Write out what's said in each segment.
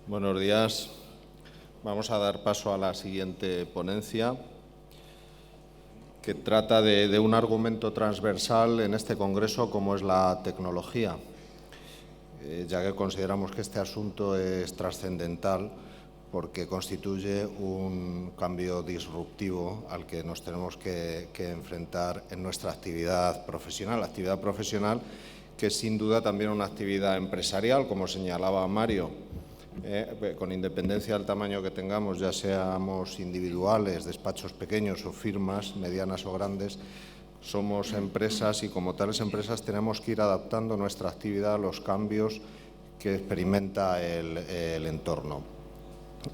Buenos días. Vamos a dar paso a la siguiente ponencia, que trata de un argumento transversal en este congreso como es la tecnología, ya que consideramos que este asunto es trascendental porque constituye un cambio disruptivo al que nos tenemos que enfrentar en nuestra actividad profesional que es sin duda también una actividad empresarial, como señalaba Mario. Con independencia del tamaño que tengamos, ya seamos individuales, despachos pequeños o firmas medianas o grandes, somos empresas y como tales empresas tenemos que ir adaptando nuestra actividad a los cambios que experimenta el entorno.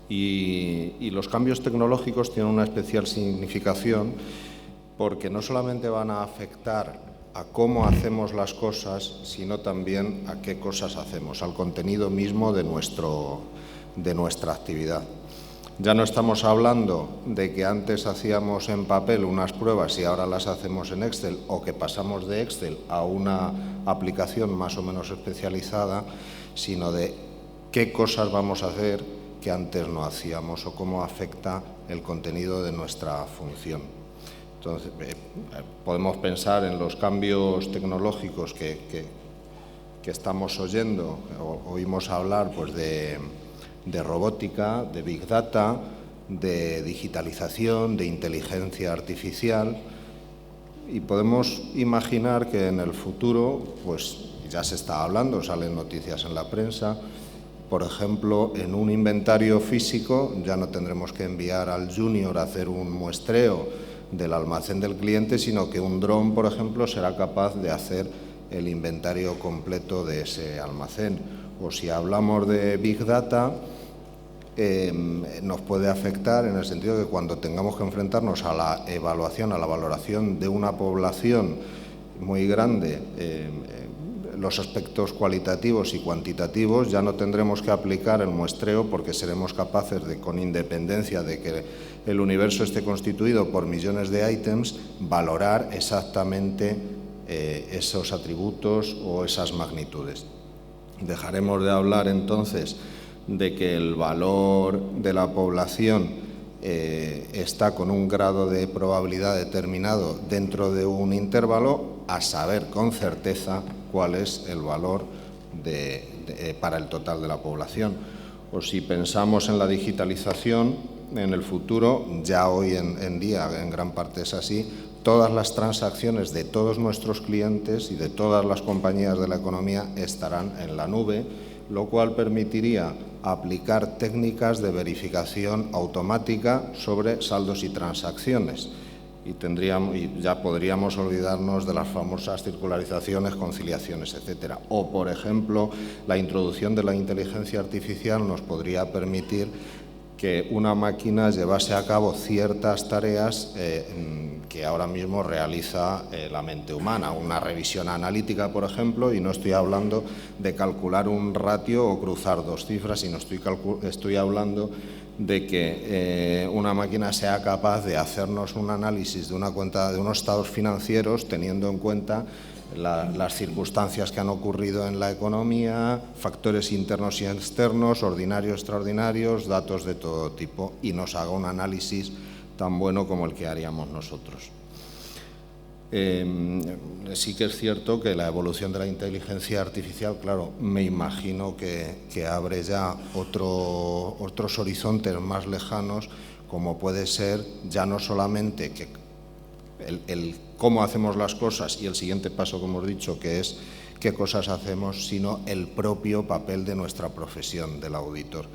Y los cambios tecnológicos tienen una especial significación porque no solamente van a afectar a cómo hacemos las cosas, sino también a qué cosas hacemos, al contenido mismo de nuestra actividad. Ya no estamos hablando de que antes hacíamos en papel unas pruebas y ahora las hacemos en Excel, o que pasamos de Excel a una aplicación más o menos especializada, sino de qué cosas vamos a hacer que antes no hacíamos o cómo afecta el contenido de nuestra función. Entonces, podemos pensar en los cambios tecnológicos que estamos oyendo, oímos hablar pues, de robótica, de Big Data, de digitalización, de inteligencia artificial, y podemos imaginar que en el futuro, pues ya se está hablando, salen noticias en la prensa, por ejemplo, en un inventario físico ya no tendremos que enviar al junior a hacer un muestreo del almacén del cliente, sino que un dron, por ejemplo, será capaz de hacer el inventario completo de ese almacén. O si hablamos de Big Data, nos puede afectar en el sentido de que cuando tengamos que enfrentarnos a la evaluación, a la valoración de una población muy grande, los aspectos cualitativos y cuantitativos, ya no tendremos que aplicar el muestreo porque seremos capaces de, con independencia de que el universo esté constituido por millones de ítems, valorar exactamente esos atributos o esas magnitudes. Dejaremos de hablar entonces de que el valor de la población está con un grado de probabilidad determinado dentro de un intervalo, a saber con certeza cuál es el valor para el total de la población. O si pensamos en la digitalización, en el futuro, ya hoy en día en gran parte es así, todas las transacciones de todos nuestros clientes y de todas las compañías de la economía estarán en la nube, lo cual permitiría aplicar técnicas de verificación automática sobre saldos y transacciones. Y ya podríamos olvidarnos de las famosas circularizaciones, conciliaciones, etcétera. O, por ejemplo, la introducción de la inteligencia artificial nos podría permitir que una máquina llevase a cabo ciertas tareas que ahora mismo realiza la mente humana. Una revisión analítica, por ejemplo, y no estoy hablando de calcular un ratio o cruzar dos cifras, sino estoy hablando de que una máquina sea capaz de hacernos un análisis de una cuenta, de unos estados financieros, teniendo en cuenta las circunstancias que han ocurrido en la economía, factores internos y externos, ordinarios, extraordinarios, datos de todo tipo, y nos haga un análisis tan bueno como el que haríamos nosotros. Sí que es cierto que la evolución de la inteligencia artificial, claro, me imagino que abre ya otros horizontes más lejanos, como puede ser ya no solamente que el cómo hacemos las cosas y el siguiente paso que hemos dicho, que es qué cosas hacemos, sino el propio papel de nuestra profesión, del auditor.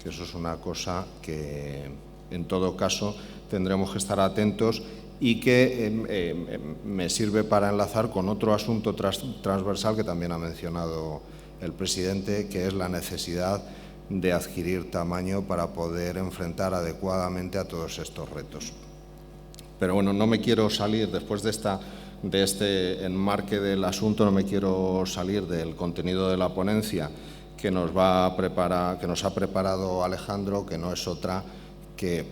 Que eso es una cosa que, en todo caso, tendremos que estar atentos y que me sirve para enlazar con otro asunto transversal que también ha mencionado el presidente, que es la necesidad de adquirir tamaño para poder enfrentar adecuadamente a todos estos retos. Pero bueno, no me quiero salir, después de este enmarque del asunto, no me quiero salir del contenido de la ponencia que nos ha preparado Alejandro, que no es otra que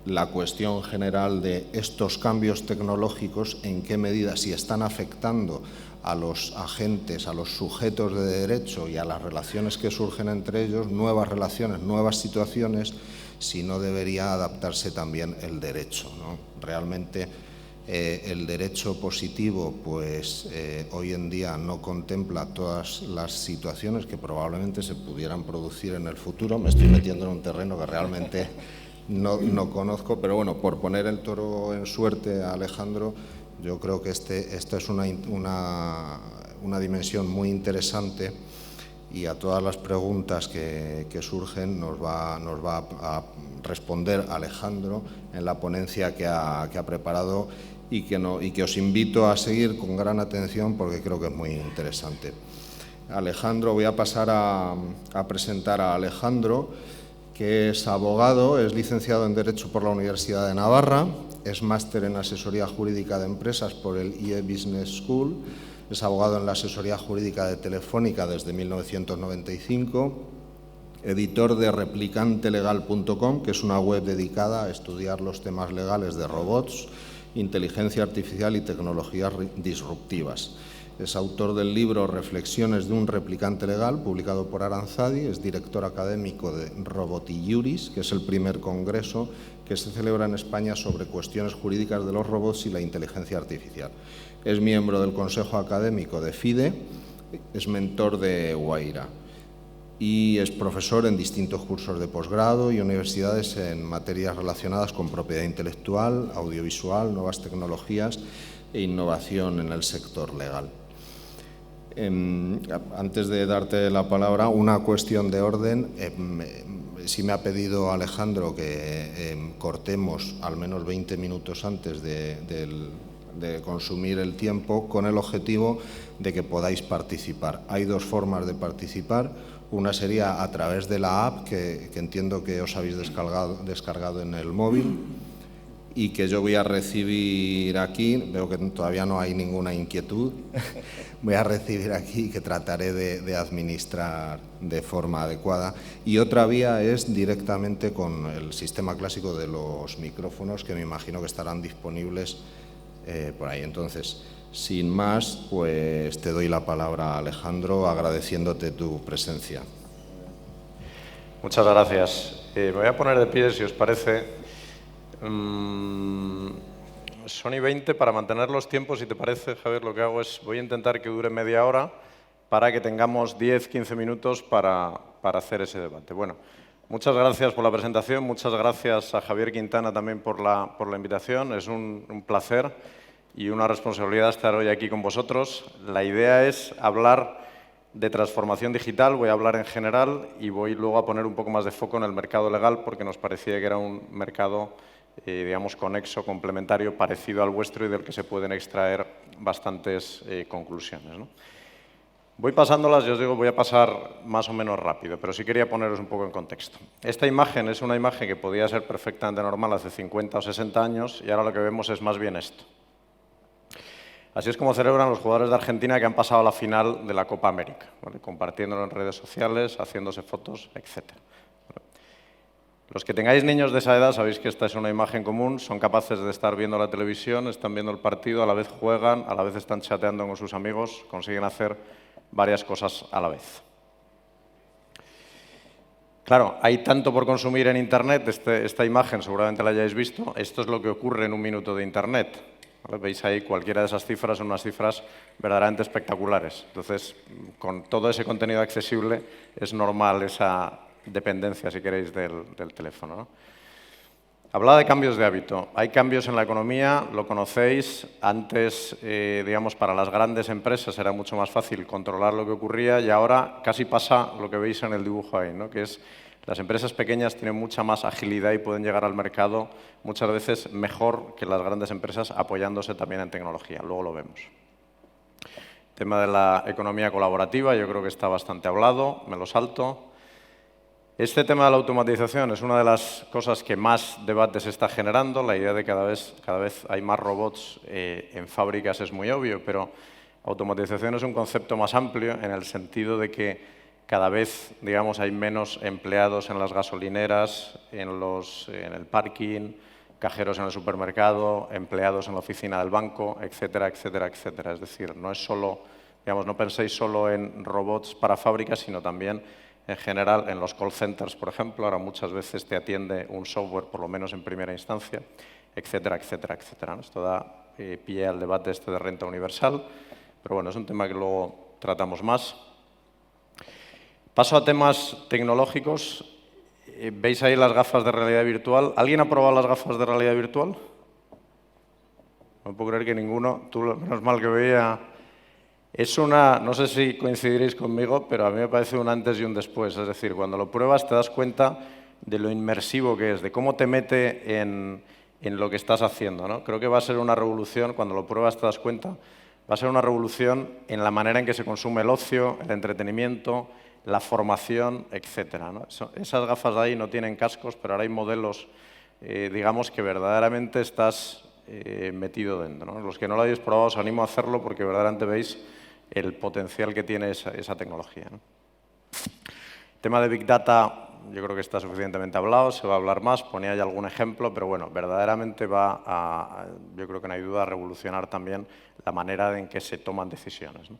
la cuestión general de estos cambios tecnológicos, en qué medida, si están afectando a los agentes, a los sujetos de derecho y a las relaciones que surgen entre ellos, nuevas relaciones, nuevas situaciones, si no debería adaptarse también el derecho, ¿no? Realmente el derecho positivo, pues hoy en día no contempla todas las situaciones que probablemente se pudieran producir en el futuro. Me estoy metiendo en un terreno que realmente no conozco, pero bueno, por poner el toro en suerte a Alejandro, yo creo que esta es una dimensión muy interesante, y a todas las preguntas que surgen nos va a responder Alejandro en la ponencia que ha preparado y que os invito a seguir con gran atención porque creo que es muy interesante. Alejandro, voy a pasar a presentar a Alejandro, que es abogado, es licenciado en Derecho por la Universidad de Navarra, es máster en Asesoría Jurídica de Empresas por el IE Business School, es abogado en la asesoría jurídica de Telefónica desde 1995, editor de replicantelegal.com, que es una web dedicada a estudiar los temas legales de robots, inteligencia artificial y tecnologías disruptivas. Es autor del libro Reflexiones de un replicante legal, publicado por Aranzadi. Es director académico de Robotijuris, que es el primer congreso que se celebra en España sobre cuestiones jurídicas de los robots y la inteligencia artificial. Es miembro del Consejo Académico de FIDE, es mentor de Guaira y es profesor en distintos cursos de posgrado y universidades en materias relacionadas con propiedad intelectual, audiovisual, nuevas tecnologías e innovación en el sector legal. Antes de darte la palabra, una cuestión de orden. Sí me ha pedido Alejandro que cortemos al menos 20 minutos antes de consumir el tiempo, con el objetivo de que podáis participar. Hay dos formas de participar. Una sería a través de la app que entiendo que os habéis descargado en el móvil y que yo voy a recibir aquí. Veo que todavía no hay ninguna inquietud. Voy a recibir aquí y que trataré de administrar de forma adecuada. Y otra vía es directamente con el sistema clásico de los micrófonos, que me imagino que estarán disponibles por ahí. Entonces, sin más, pues te doy la palabra, Alejandro, agradeciéndote tu presencia. Muchas gracias. Me voy a poner de pie, si os parece. Son y 20. Para mantener los tiempos, si te parece, Javier, lo que hago es, voy a intentar que dure media hora para que tengamos 10-15 minutos para hacer ese debate. Bueno, muchas gracias por la presentación, muchas gracias a Javier Quintana también por la invitación. Es un placer y una responsabilidad estar hoy aquí con vosotros. La idea es hablar de transformación digital, voy a hablar en general y voy luego a poner un poco más de foco en el mercado legal, porque nos parecía que era un mercado digamos, conexo, complementario, parecido al vuestro y del que se pueden extraer bastantes conclusiones, ¿no? Voy pasándolas, yo os digo, voy a pasar más o menos rápido, pero sí quería poneros un poco en contexto. Esta imagen es una imagen que podía ser perfectamente normal hace 50 o 60 años y ahora lo que vemos es más bien esto. Así es como celebran los jugadores de Argentina que han pasado a la final de la Copa América, ¿vale? Compartiéndolo en redes sociales, haciéndose fotos, etc. Los que tengáis niños de esa edad sabéis que esta es una imagen común, son capaces de estar viendo la televisión, están viendo el partido, a la vez juegan, a la vez están chateando con sus amigos, consiguen hacer varias cosas a la vez. Claro, hay tanto por consumir en Internet, esta imagen seguramente la hayáis visto, esto es lo que ocurre en un minuto de Internet. ¿Vale? Veis ahí, cualquiera de esas cifras son unas cifras verdaderamente espectaculares. Entonces, con todo ese contenido accesible, es normal esa dependencia, si queréis, del teléfono, ¿no? Hablaba de cambios de hábito. Hay cambios en la economía, lo conocéis. Antes, digamos, para las grandes empresas era mucho más fácil controlar lo que ocurría y ahora casi pasa lo que veis en el dibujo ahí, ¿no? Que es las empresas pequeñas tienen mucha más agilidad y pueden llegar al mercado muchas veces mejor que las grandes empresas, apoyándose también en tecnología. Luego lo vemos. El tema de la economía colaborativa yo creo que está bastante hablado, me lo salto. Este tema de la automatización es una de las cosas que más debates está generando. La idea de cada vez hay más robots en fábricas es muy obvio, pero automatización es un concepto más amplio en el sentido de que cada vez, digamos, hay menos empleados en las gasolineras, en el parking, cajeros en el supermercado, empleados en la oficina del banco, etcétera, etcétera, etcétera. Es decir, no es solo, digamos, no penséis solo en robots para fábricas, sino también en general en los call centers, por ejemplo. Ahora muchas veces te atiende un software, por lo menos en primera instancia, etcétera, etcétera, etcétera. Esto da pie al debate este de renta universal, pero bueno, es un tema que luego tratamos más. Paso a temas tecnológicos. ¿Veis ahí las gafas de realidad virtual? ¿Alguien ha probado las gafas de realidad virtual? No puedo creer que ninguno. Tú, menos mal que veía. Es una, no sé si coincidiréis conmigo, pero a mí me parece un antes y un después. Es decir, cuando lo pruebas te das cuenta de lo inmersivo que es, de cómo te mete en lo que estás haciendo, ¿no? Creo que va a ser una revolución, cuando lo pruebas te das cuenta, va a ser una revolución en la manera en que se consume el ocio, el entretenimiento, la formación, etcétera, ¿no? Esas gafas de ahí no tienen cascos, pero ahora hay modelos, digamos, que verdaderamente estás metido dentro, ¿no? Los que no lo hayáis probado os animo a hacerlo porque verdaderamente veis el potencial que tiene esa tecnología, ¿no? El tema de Big Data yo creo que está suficientemente hablado, se va a hablar más, ponía ya algún ejemplo, pero bueno, verdaderamente va a, yo creo que no hay duda, a revolucionar también la manera en que se toman decisiones, ¿no?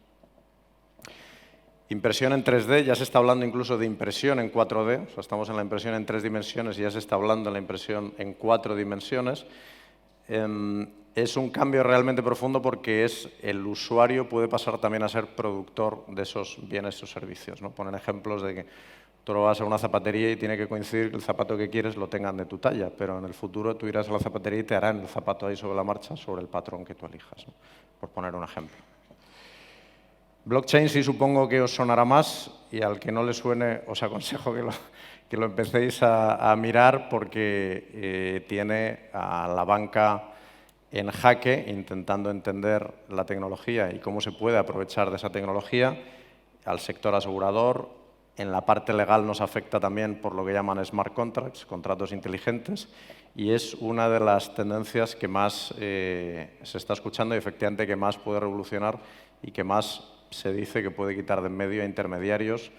Impresión en 3D, ya se está hablando incluso de impresión en 4D, o sea, estamos en la impresión en 3 dimensiones y ya se está hablando de la impresión en 4 dimensiones. Es un cambio realmente profundo porque el usuario puede pasar también a ser productor de esos bienes o servicios, ¿no? Ponen ejemplos de que tú vas a una zapatería y tiene que coincidir que el zapato que quieres lo tengan de tu talla, pero en el futuro tú irás a la zapatería y te harán el zapato ahí sobre la marcha, sobre el patrón que tú elijas, ¿no? Por poner un ejemplo. Blockchain sí supongo que os sonará más y al que no le suene os aconsejo que lo empecéis a mirar porque tiene a la banca en jaque intentando entender la tecnología y cómo se puede aprovechar de esa tecnología, al sector asegurador. En la parte legal nos afecta también por lo que llaman smart contracts, contratos inteligentes, y es una de las tendencias que más se está escuchando y efectivamente que más puede revolucionar y que más se dice que puede quitar de en medio a intermediarios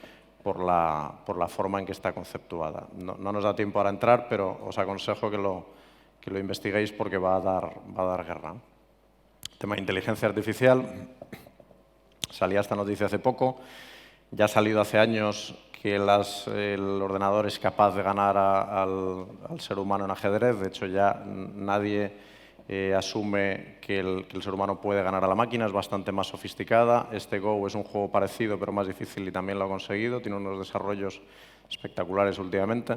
por la forma en que está conceptuada. No nos da tiempo ahora a entrar, pero os aconsejo que lo investiguéis porque va a dar guerra. Tema de inteligencia artificial. Salía esta noticia hace poco. Ya ha salido hace años que el ordenador es capaz de ganar al ser humano en ajedrez. De hecho, ya nadie asume que el ser humano puede ganar a la máquina, es bastante más sofisticada. Este Go es un juego parecido, pero más difícil y también lo ha conseguido. Tiene unos desarrollos espectaculares últimamente.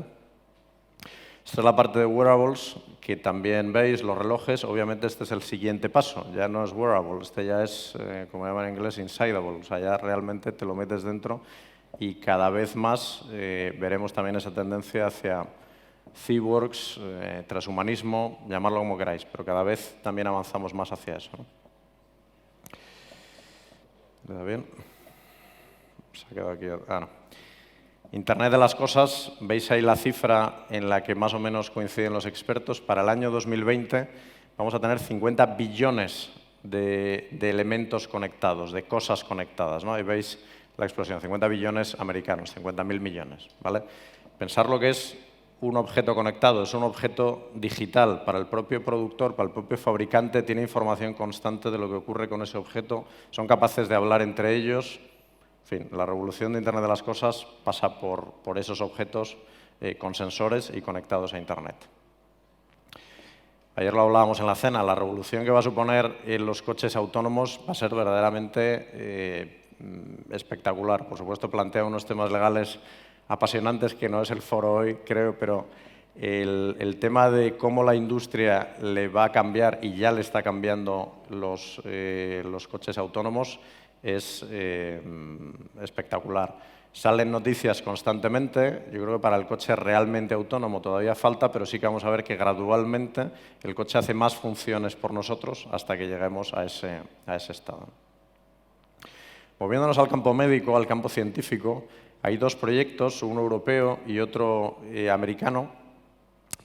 Esta es la parte de wearables, que también veis, los relojes. Obviamente este es el siguiente paso. Ya no es wearable, este ya es, como llaman en inglés, insideable. O sea, ya realmente te lo metes dentro y cada vez más veremos también esa tendencia hacia cyborgs, transhumanismo, llamarlo como queráis, pero cada vez también avanzamos más hacia eso, ¿no? ¿Está bien? Se ha quedado aquí. Ah, no. Internet de las cosas, veis ahí la cifra en la que más o menos coinciden los expertos. Para el año 2020 vamos a tener 50 billones de elementos conectados, de cosas conectadas, ¿no? Ahí veis la explosión, 50 billones americanos, 50.000 millones, ¿vale? Pensar lo que es un objeto conectado, es un objeto digital para el propio productor, para el propio fabricante, tiene información constante de lo que ocurre con ese objeto, son capaces de hablar entre ellos. En fin, la revolución de Internet de las cosas pasa por esos objetos con sensores y conectados a Internet. Ayer lo hablábamos en la cena, la revolución que va a suponer los coches autónomos va a ser verdaderamente espectacular. Por supuesto, plantea unos temas legales apasionantes que no es el foro hoy, creo, pero el tema de cómo la industria le va a cambiar y ya le está cambiando los coches autónomos es espectacular. Salen noticias constantemente. Yo creo que para el coche realmente autónomo todavía falta, pero sí que vamos a ver que gradualmente el coche hace más funciones por nosotros hasta que lleguemos a ese estado. Moviéndonos al campo médico, al campo científico, hay dos proyectos, uno europeo y otro americano,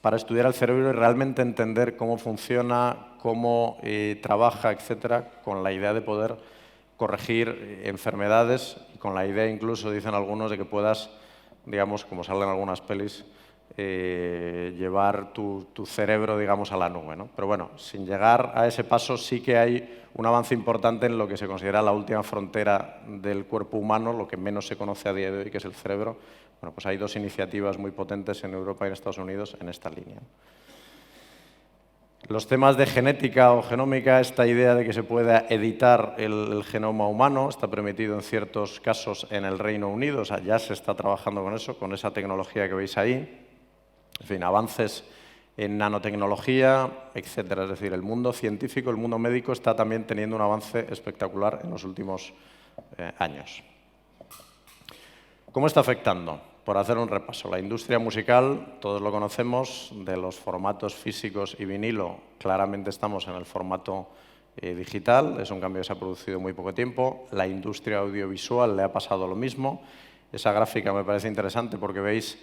para estudiar el cerebro y realmente entender cómo funciona, cómo trabaja, etcétera, con la idea de poder corregir enfermedades y con la idea incluso, dicen algunos, de que puedas, digamos, como salen en algunas pelis, llevar tu cerebro, digamos, a la nube, ¿no? Pero bueno, sin llegar a ese paso sí que hay un avance importante en lo que se considera la última frontera del cuerpo humano, lo que menos se conoce a día de hoy, que es el cerebro. Bueno, pues hay dos iniciativas muy potentes en Europa y en Estados Unidos en esta línea. Los temas de genética o genómica, esta idea de que se pueda editar el genoma humano, está permitido en ciertos casos en el Reino Unido, o sea, ya se está trabajando con eso, con esa tecnología que veis ahí. En fin, avances en nanotecnología, etcétera. Es decir, el mundo científico, el mundo médico está también teniendo un avance espectacular en los últimos años. ¿Cómo está afectando? Por hacer un repaso, la industria musical, todos lo conocemos, de los formatos físicos y vinilo, claramente estamos en el formato digital, es un cambio que se ha producido en muy poco tiempo. La industria audiovisual le ha pasado lo mismo. Esa gráfica me parece interesante porque veis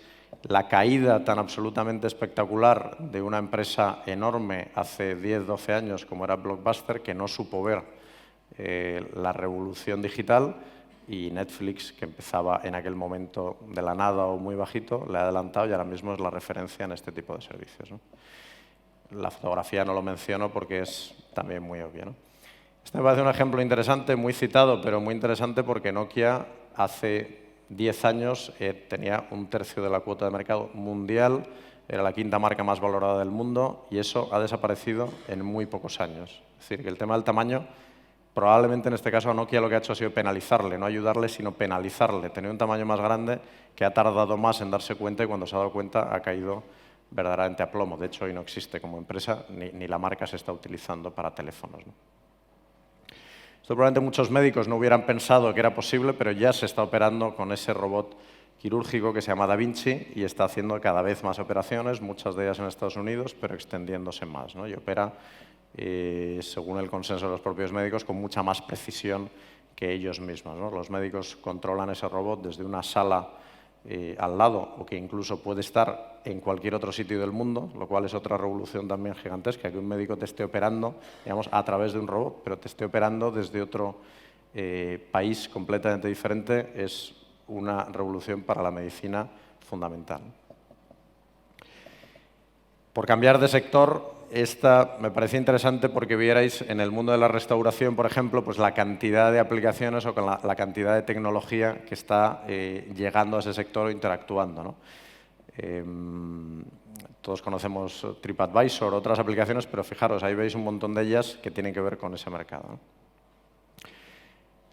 la caída tan absolutamente espectacular de una empresa enorme hace 10, 12 años como era Blockbuster, que no supo ver la revolución digital, y Netflix, que empezaba en aquel momento de la nada o muy bajito, le ha adelantado y ahora mismo es la referencia en este tipo de servicios, ¿no? La fotografía no lo menciono porque es también muy obvio, ¿no? Este me parece un ejemplo interesante, muy citado, pero muy interesante porque Nokia hace 10 años tenía un tercio de la cuota de mercado mundial, era la quinta marca más valorada del mundo y eso ha desaparecido en muy pocos años. Es decir, que el tema del tamaño, probablemente en este caso a Nokia lo que ha hecho ha sido penalizarle, no ayudarle, sino penalizarle. Tenía un tamaño más grande que ha tardado más en darse cuenta y cuando se ha dado cuenta ha caído verdaderamente a plomo. De hecho, hoy no existe como empresa ni la marca se está utilizando para teléfonos, ¿no? Esto probablemente muchos médicos no hubieran pensado que era posible, pero ya se está operando con ese robot quirúrgico que se llama Da Vinci y está haciendo cada vez más operaciones, muchas de ellas en Estados Unidos, pero extendiéndose más, ¿no? Y opera, según el consenso de los propios médicos, con mucha más precisión que ellos mismos, ¿no? Los médicos controlan ese robot desde una sala al lado o que incluso puede estar en cualquier otro sitio del mundo, lo cual es otra revolución también gigantesca, que un médico te esté operando, digamos, a través de un robot, pero te esté operando desde otro país completamente diferente, es una revolución para la medicina fundamental. Por cambiar de sector, esta me parecía interesante porque vierais en el mundo de la restauración, por ejemplo, pues la cantidad de aplicaciones o con la cantidad de tecnología que está llegando a ese sector o interactuando, ¿no? Todos conocemos TripAdvisor, otras aplicaciones, pero fijaros, ahí veis un montón de ellas que tienen que ver con ese mercado, ¿no?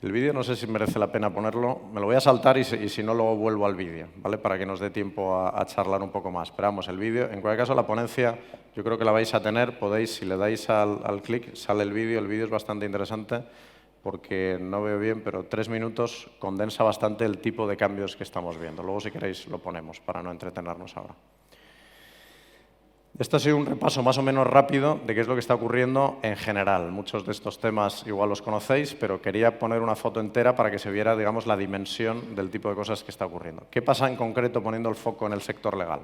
El vídeo no sé si merece la pena ponerlo. Me lo voy a saltar y si no, luego vuelvo al vídeo, ¿vale? Para que nos dé tiempo a charlar un poco más. Pero vamos, el vídeo, en cualquier caso, la ponencia yo creo que la vais a tener. Podéis, si le dais al clic, sale el vídeo. El vídeo es bastante interesante porque no veo bien, pero 3 minutos condensa bastante el tipo de cambios que estamos viendo. Luego, si queréis, lo ponemos para no entretenernos ahora. Esto ha sido un repaso más o menos rápido de qué es lo que está ocurriendo en general. Muchos de estos temas igual los conocéis, pero quería poner una foto entera para que se viera, digamos, la dimensión del tipo de cosas que está ocurriendo. ¿Qué pasa en concreto poniendo el foco en el sector legal?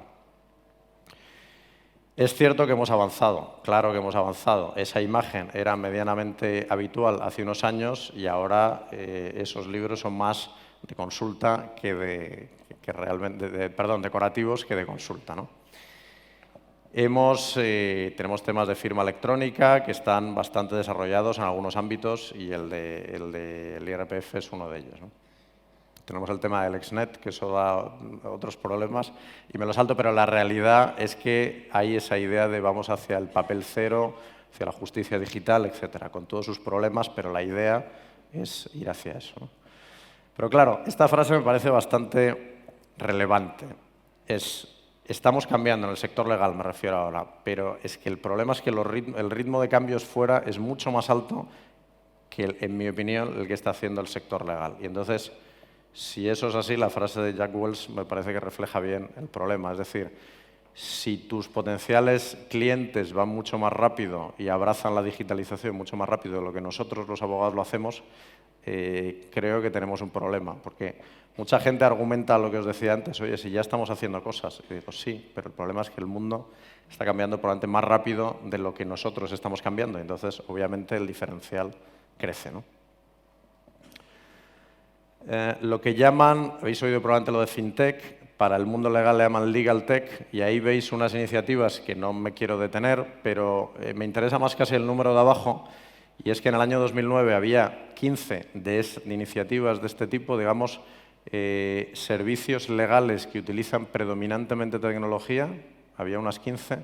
Es cierto que hemos avanzado, claro que hemos avanzado. Esa imagen era medianamente habitual hace unos años y ahora esos libros son más de consulta decorativos que de consulta, ¿no? Tenemos temas de firma electrónica que están bastante desarrollados en algunos ámbitos y el IRPF es uno de ellos, ¿no? Tenemos el tema del Exnet, que eso da otros problemas y me lo salto, pero la realidad es que hay esa idea de vamos hacia el papel cero, hacia la justicia digital, etcétera, con todos sus problemas, pero la idea es ir hacia eso, ¿no? Pero claro, esta frase me parece bastante relevante. Estamos cambiando en el sector legal, me refiero ahora, pero es que el problema es que el ritmo de cambios fuera es mucho más alto que, en mi opinión, el que está haciendo el sector legal. Y entonces, si eso es así, la frase de Jack Welch me parece que refleja bien el problema. Es decir, si tus potenciales clientes van mucho más rápido y abrazan la digitalización mucho más rápido de lo que nosotros los abogados lo hacemos, creo que tenemos un problema, porque mucha gente argumenta lo que os decía antes, oye, si ya estamos haciendo cosas. Y digo, sí, pero el problema es que el mundo está cambiando probablemente más rápido de lo que nosotros estamos cambiando. Entonces, obviamente, el diferencial crece, ¿no? Lo que llaman, habéis oído probablemente lo de fintech, para el mundo legal le llaman Legal Tech, y ahí veis unas iniciativas que no me quiero detener, pero me interesa más casi el número de abajo, y es que en el año 2009 había 15 de iniciativas de este tipo, digamos, servicios legales que utilizan predominantemente tecnología, había unas 15,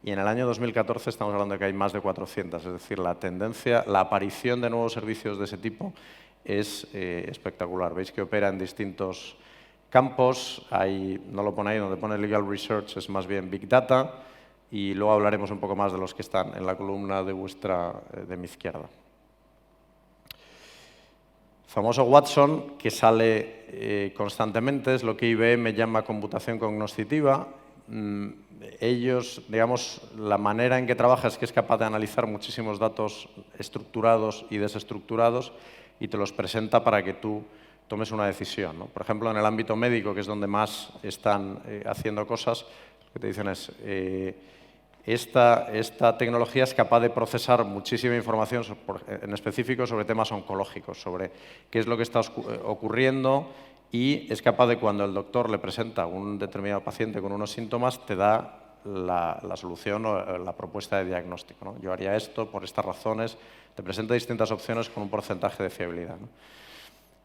y en el año 2014 estamos hablando de que hay más de 400, es decir, la tendencia, la aparición de nuevos servicios de ese tipo es espectacular. Veis que opera en distintos campos, no lo pone ahí, donde pone Legal Research es más bien Big Data, y luego hablaremos un poco más de los que están en la columna de mi izquierda. El famoso Watson, que sale constantemente, es lo que IBM llama computación cognoscitiva. Ellos, digamos, la manera en que trabaja es que es capaz de analizar muchísimos datos estructurados y desestructurados y te los presenta para que tú tomes una decisión, ¿no? Por ejemplo, en el ámbito médico, que es donde más están haciendo cosas, lo que te dicen es esta tecnología es capaz de procesar muchísima información, en específico sobre temas oncológicos, sobre qué es lo que está ocurriendo, y es capaz de, cuando el doctor le presenta a un determinado paciente con unos síntomas, te da la solución o la propuesta de diagnóstico, ¿no? Yo haría esto por estas razones, te presenta distintas opciones con un porcentaje de fiabilidad, ¿no?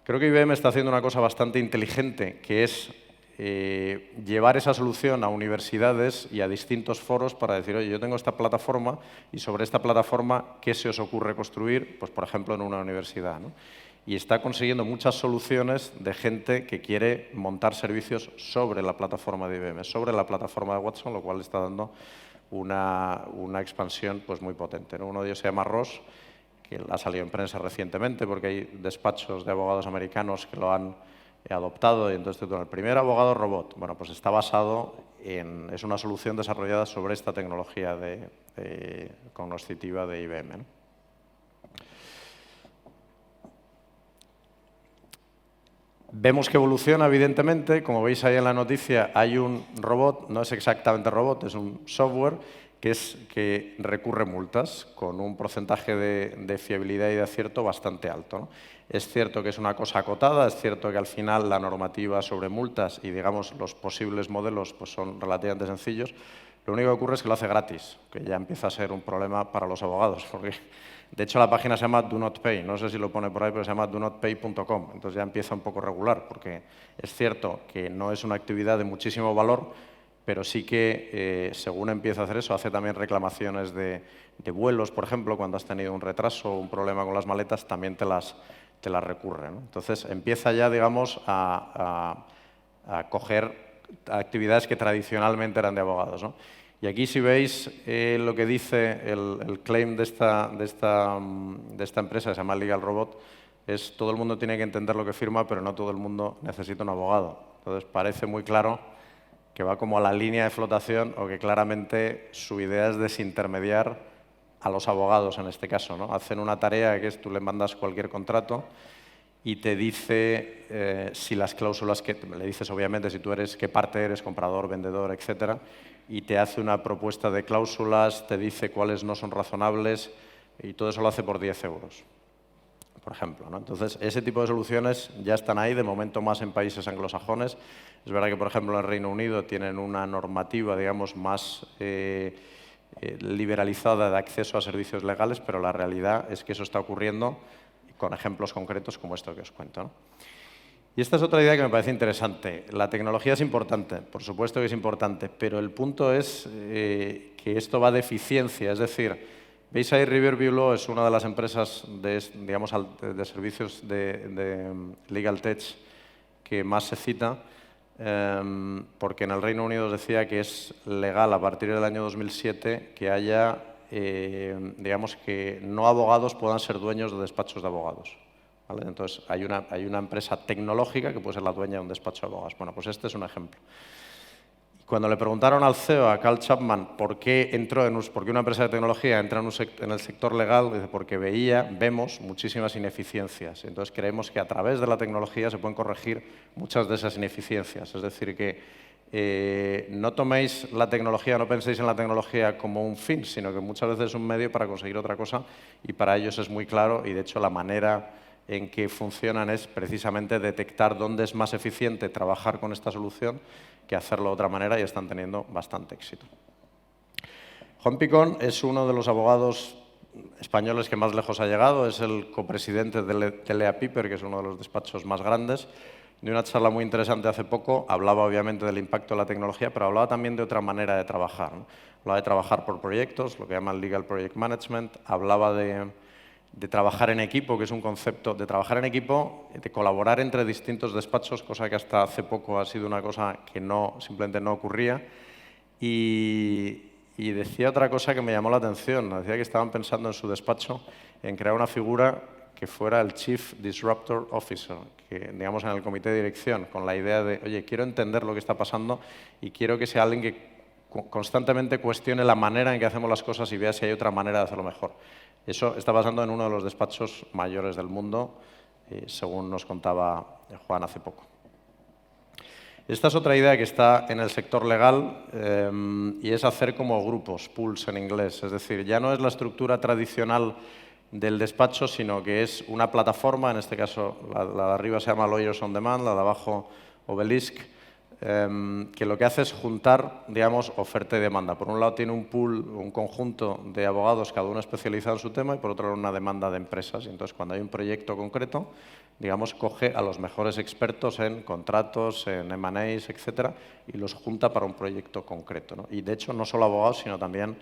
Creo que IBM está haciendo una cosa bastante inteligente, que es llevar esa solución a universidades y a distintos foros para decir, oye, yo tengo esta plataforma y sobre esta plataforma, ¿qué se os ocurre construir? Pues, por ejemplo, en una universidad, ¿no? Y está consiguiendo muchas soluciones de gente que quiere montar servicios sobre la plataforma de IBM, sobre la plataforma de Watson, lo cual está dando una expansión pues, muy potente, ¿no? Uno de ellos se llama Ross, que ha salido en prensa recientemente porque hay despachos de abogados americanos que lo han adoptado, y entonces el primer abogado robot. Bueno, pues está basado es una solución desarrollada sobre esta tecnología cognoscitiva de IBM, ¿no? Vemos que evoluciona, evidentemente. Como veis ahí en la noticia, hay un robot, no es exactamente robot, es un software que recurre multas con un porcentaje de fiabilidad y de acierto bastante alto, ¿no? Es cierto que es una cosa acotada, es cierto que al final la normativa sobre multas y, digamos, los posibles modelos pues son relativamente sencillos. Lo único que ocurre es que lo hace gratis, que ya empieza a ser un problema para los abogados, porque de hecho la página se llama Do Not Pay, no sé si lo pone por ahí, pero se llama donotpay.com, entonces ya empieza un poco regular, porque es cierto que no es una actividad de muchísimo valor, pero sí que, según empieza a hacer eso, hace también reclamaciones de vuelos, por ejemplo, cuando has tenido un retraso o un problema con las maletas, también te las recurre, ¿no? Entonces, empieza ya, digamos, a coger actividades que tradicionalmente eran de abogados, ¿no? Y aquí, si veis lo que dice el claim de esta empresa, que se llama Legal Robot, es todo el mundo tiene que entender lo que firma, pero no todo el mundo necesita un abogado. Entonces, parece muy claro que va como a la línea de flotación, o que claramente su idea es desintermediar a los abogados en este caso, ¿no? Hacen una tarea que es, tú le mandas cualquier contrato y te dice si las cláusulas que le dices, obviamente, si tú eres, qué parte eres, comprador, vendedor, etcétera, y te hace una propuesta de cláusulas, te dice cuáles no son razonables, y todo eso lo hace por 10 euros, por ejemplo, ¿no? Entonces, ese tipo de soluciones ya están ahí, de momento más en países anglosajones. Es verdad que, por ejemplo, en el Reino Unido tienen una normativa, digamos, más liberalizada de acceso a servicios legales, pero la realidad es que eso está ocurriendo con ejemplos concretos como esto que os cuento, ¿no? Y esta es otra idea que me parece interesante. La tecnología es importante, por supuesto que es importante, pero el punto es que esto va de eficiencia, es decir, veis ahí Riverview Law es una de las empresas de servicios de Legal Tech que más se cita, porque en el Reino Unido os decía que es legal a partir del año 2007 que haya, digamos, que no abogados puedan ser dueños de despachos de abogados, ¿vale? Entonces, hay una empresa tecnológica que puede ser la dueña de un despacho de abogados. Bueno, pues este es un ejemplo. Cuando le preguntaron al CEO, a Carl Chapman, por qué una empresa de tecnología entra en el sector legal, dice, porque vemos muchísimas ineficiencias. Entonces, creemos que a través de la tecnología se pueden corregir muchas de esas ineficiencias. Es decir, que no toméis la tecnología, no penséis en la tecnología como un fin, sino que muchas veces es un medio para conseguir otra cosa, y para ellos es muy claro, y de hecho la manera en que funcionan es precisamente detectar dónde es más eficiente trabajar con esta solución que hacerlo de otra manera y están teniendo bastante éxito. Juan Picón es uno de los abogados españoles que más lejos ha llegado, es el copresidente de Lea Piper, que es uno de los despachos más grandes. De una charla muy interesante hace poco, hablaba obviamente del impacto de la tecnología, pero hablaba también de otra manera de trabajar, ¿no? Hablaba de trabajar por proyectos, lo que llaman Legal Project Management, hablaba de trabajar en equipo, que es un concepto de trabajar en equipo, de colaborar entre distintos despachos, cosa que hasta hace poco ha sido una cosa que simplemente no ocurría. Y decía otra cosa que me llamó la atención. Decía que estaban pensando en su despacho en crear una figura que fuera el Chief Disruptor Officer, que digamos en el comité de dirección, con la idea de, oye, quiero entender lo que está pasando y quiero que sea alguien que constantemente cuestione la manera en que hacemos las cosas y vea si hay otra manera de hacerlo mejor. Eso está pasando en uno de los despachos mayores del mundo, según nos contaba Juan hace poco. Esta es otra idea que está en el sector legal y es hacer como grupos, pools en inglés. Es decir, ya no es la estructura tradicional del despacho, sino que es una plataforma, en este caso la de arriba se llama Lawyers on Demand, la de abajo Obelisk, que lo que hace es juntar, digamos, oferta y demanda. Por un lado tiene un pool, un conjunto de abogados, cada uno especializado en su tema, y por otro lado una demanda de empresas. Y entonces, cuando hay un proyecto concreto, digamos, coge a los mejores expertos en contratos, en M&As, etcétera, y los junta para un proyecto concreto, ¿no? Y de hecho, no solo abogados, sino también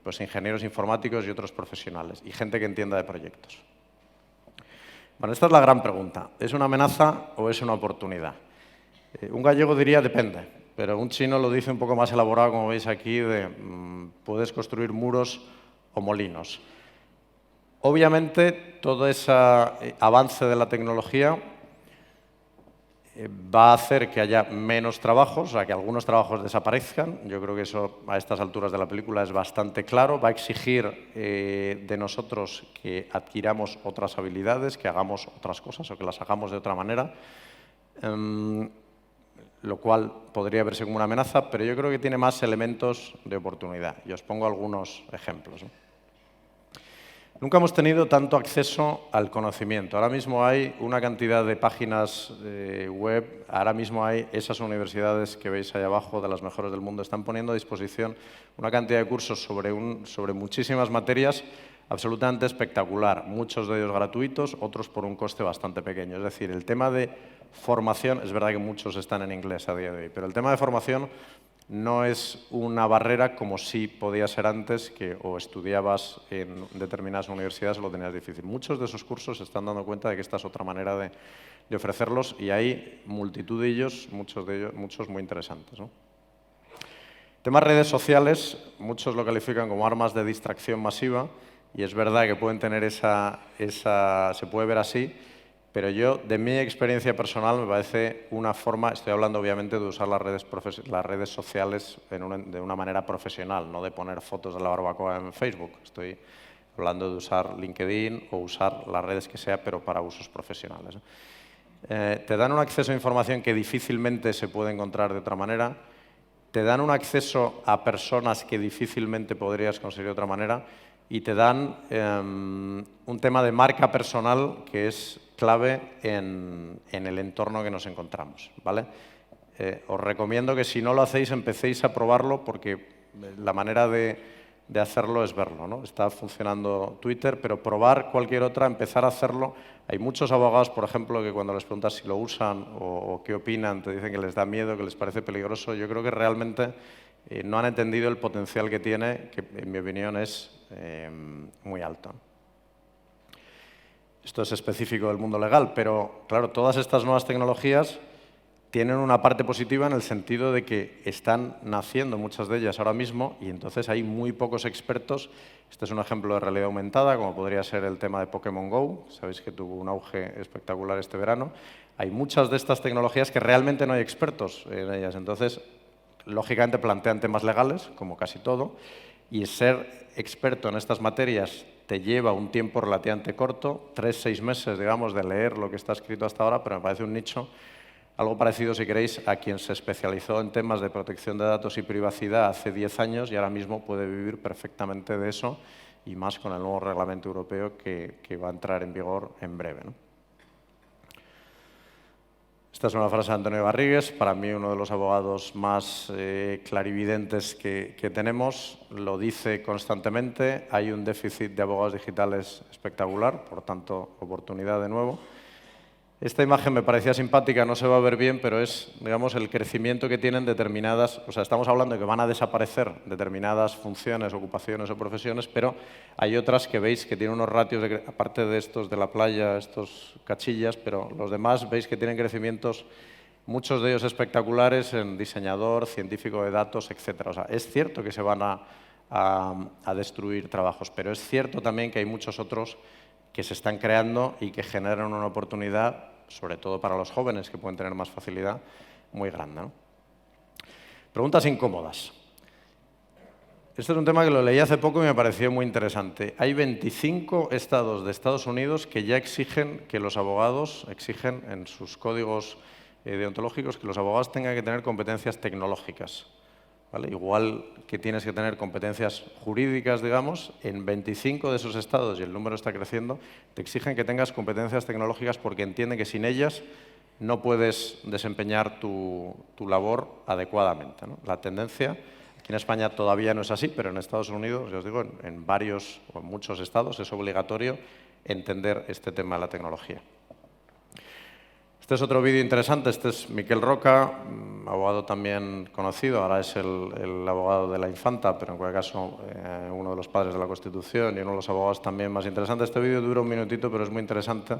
pues ingenieros informáticos y otros profesionales, y gente que entienda de proyectos. Bueno, esta es la gran pregunta. ¿Es una amenaza o es una oportunidad? Un gallego diría depende, pero un chino lo dice un poco más elaborado, como veis aquí, de puedes construir muros o molinos. Obviamente, todo ese avance de la tecnología va a hacer que haya menos trabajos, o sea, que algunos trabajos desaparezcan. Yo creo que eso a estas alturas de la película es bastante claro. Va a exigir de nosotros que adquiramos otras habilidades, que hagamos otras cosas o que las hagamos de otra manera, lo cual podría verse como una amenaza, pero yo creo que tiene más elementos de oportunidad. Y os pongo algunos ejemplos, ¿no? Nunca hemos tenido tanto acceso al conocimiento. Ahora mismo hay una cantidad de páginas web, ahora mismo hay esas universidades que veis ahí abajo, de las mejores del mundo, están poniendo a disposición una cantidad de cursos sobre muchísimas materias absolutamente espectacular, muchos de ellos gratuitos, otros por un coste bastante pequeño. Es decir, el tema de formación, es verdad que muchos están en inglés a día de hoy, pero el tema de formación no es una barrera como sí podía ser antes, que o estudiabas en determinadas universidades o lo tenías difícil. Muchos de esos cursos se están dando cuenta de que esta es otra manera de ofrecerlos y hay multitud de ellos, muchos muy interesantes, ¿no? Temas redes sociales, muchos lo califican como armas de distracción masiva y es verdad que pueden tener se puede ver así. Pero yo, de mi experiencia personal, me parece una forma, estoy hablando obviamente de usar las redes sociales de una manera profesional, no de poner fotos de la barbacoa en Facebook. Estoy hablando de usar LinkedIn o usar las redes que sea, pero para usos profesionales. Te dan un acceso a información que difícilmente se puede encontrar de otra manera, te dan un acceso a personas que difícilmente podrías conseguir de otra manera y te dan un tema de marca personal que es clave en el entorno que nos encontramos, ¿vale? Os recomiendo que si no lo hacéis, empecéis a probarlo porque la manera de hacerlo es verlo, ¿no? Está funcionando Twitter, pero probar cualquier otra, empezar a hacerlo. Hay muchos abogados, por ejemplo, que cuando les preguntas si lo usan o qué opinan, te dicen que les da miedo, que les parece peligroso. Yo creo que realmente no han entendido el potencial que tiene, que en mi opinión es muy alto. Esto es específico del mundo legal, pero claro, todas estas nuevas tecnologías tienen una parte positiva en el sentido de que están naciendo muchas de ellas ahora mismo y entonces hay muy pocos expertos. Este es un ejemplo de realidad aumentada, como podría ser el tema de Pokémon GO. Sabéis que tuvo un auge espectacular este verano. Hay muchas de estas tecnologías que realmente no hay expertos en ellas. Entonces, lógicamente plantean temas legales, como casi todo, y ser experto en estas materias te lleva un tiempo relativamente corto, 3-6 meses, digamos, de leer lo que está escrito hasta ahora, pero me parece un nicho algo parecido, si queréis, a quien se especializó en temas de protección de datos y privacidad hace 10 años y ahora mismo puede vivir perfectamente de eso y más con el nuevo reglamento europeo que va a entrar en vigor en breve, ¿no? Esta es una frase de Antonio Garrigues, para mí uno de los abogados más clarividentes que tenemos. Lo dice constantemente, hay un déficit de abogados digitales espectacular, por tanto, oportunidad de nuevo. Esta imagen me parecía simpática, no se va a ver bien, pero es, digamos, el crecimiento que tienen determinadas... O sea, estamos hablando de que van a desaparecer determinadas funciones, ocupaciones o profesiones, pero hay otras que veis que tienen unos ratios, aparte de estos de la playa, estos cachillas, pero los demás veis que tienen crecimientos, muchos de ellos espectaculares, en diseñador, científico de datos, etc. O sea, es cierto que se van a destruir trabajos, pero es cierto también que hay muchos otros que se están creando y que generan una oportunidad, sobre todo para los jóvenes, que pueden tener más facilidad, muy grande, ¿no? Preguntas incómodas. Este es un tema que lo leí hace poco y me pareció muy interesante. Hay 25 estados de Estados Unidos que ya exigen que los abogados, exigen en sus códigos deontológicos que los abogados tengan que tener competencias tecnológicas. ¿Vale? Igual que tienes que tener competencias jurídicas, digamos, en 25 de esos estados, y el número está creciendo, te exigen que tengas competencias tecnológicas porque entienden que sin ellas no puedes desempeñar tu labor adecuadamente, ¿no? La tendencia, aquí en España todavía no es así, pero en Estados Unidos, ya os digo, en varios o en muchos estados es obligatorio entender este tema de la tecnología. Este es otro vídeo interesante, este es Miquel Roca, abogado también conocido, ahora es el abogado de la Infanta, pero en cualquier caso uno de los padres de la Constitución y uno de los abogados también más interesantes. Este vídeo dura un minutito, pero es muy interesante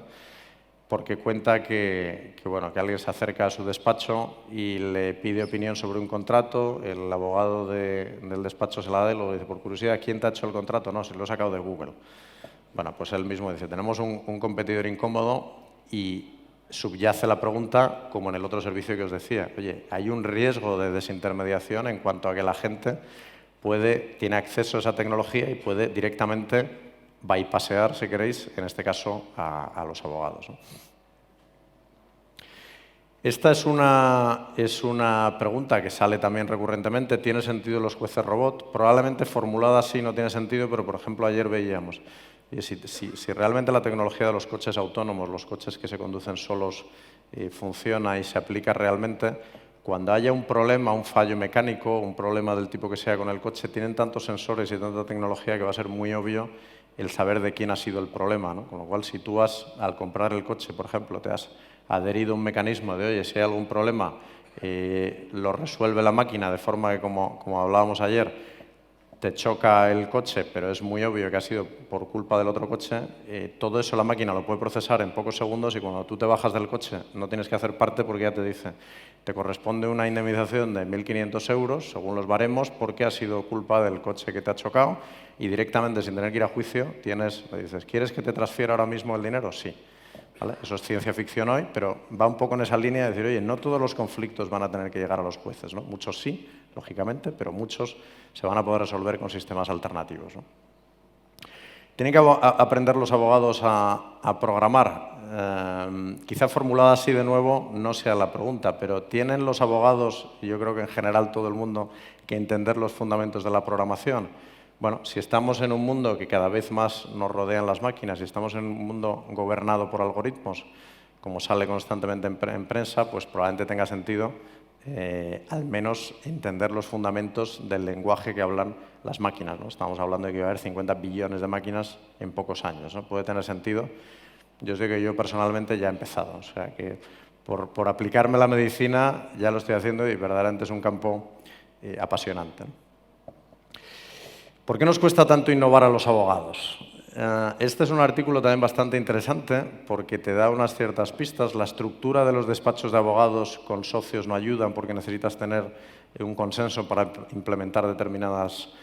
porque cuenta que alguien se acerca a su despacho y le pide opinión sobre un contrato, el abogado del despacho se la da y lo dice, por curiosidad, ¿quién te ha hecho el contrato? No, se lo he sacado de Google. Bueno, pues él mismo dice, tenemos un competidor incómodo y subyace la pregunta, como en el otro servicio que os decía. Oye, hay un riesgo de desintermediación en cuanto a que la gente tiene acceso a esa tecnología y puede directamente bypassear, si queréis, en este caso, a los abogados, ¿no? Esta es una pregunta que sale también recurrentemente. ¿Tiene sentido los jueces robot? Probablemente formulada así no tiene sentido, pero, por ejemplo, ayer veíamos si realmente la tecnología de los coches autónomos, los coches que se conducen solos, funciona y se aplica realmente, cuando haya un problema, un fallo mecánico, un problema del tipo que sea con el coche, tienen tantos sensores y tanta tecnología que va a ser muy obvio el saber de quién ha sido el problema, ¿no? Con lo cual, si tú al comprar el coche, por ejemplo, te has adherido a un mecanismo de, oye, si hay algún problema, lo resuelve la máquina de forma que, como hablábamos ayer, te choca el coche, pero es muy obvio que ha sido por culpa del otro coche, todo eso la máquina lo puede procesar en pocos segundos y cuando tú te bajas del coche no tienes que hacer parte porque ya te dice, te corresponde una indemnización de 1.500 euros, según los baremos, porque ha sido culpa del coche que te ha chocado y directamente, sin tener que ir a juicio, le dices, ¿quieres que te transfiera ahora mismo el dinero? Sí. ¿Vale? Eso es ciencia ficción hoy, pero va un poco en esa línea de decir, oye, no todos los conflictos van a tener que llegar a los jueces, ¿no? Muchos sí, lógicamente, pero muchos se van a poder resolver con sistemas alternativos, ¿no? Tienen que aprender los abogados a programar. Quizá formulada así de nuevo no sea la pregunta, pero ¿tienen los abogados, y yo creo que en general todo el mundo, que entender los fundamentos de la programación? Bueno, si estamos en un mundo que cada vez más nos rodean las máquinas y estamos en un mundo gobernado por algoritmos, como sale constantemente en prensa, pues probablemente tenga sentido al menos entender los fundamentos del lenguaje que hablan las máquinas, ¿no? Estamos hablando de que va a haber 50 billones de máquinas en pocos años, ¿no? Puede tener sentido. Yo os digo que yo personalmente ya he empezado, o sea que por aplicarme a la medicina ya lo estoy haciendo y verdaderamente es un campo apasionante, ¿no? ¿Por qué nos cuesta tanto innovar a los abogados? Este es un artículo también bastante interesante porque te da unas ciertas pistas. La estructura de los despachos de abogados con socios no ayudan porque necesitas tener un consenso para implementar determinadas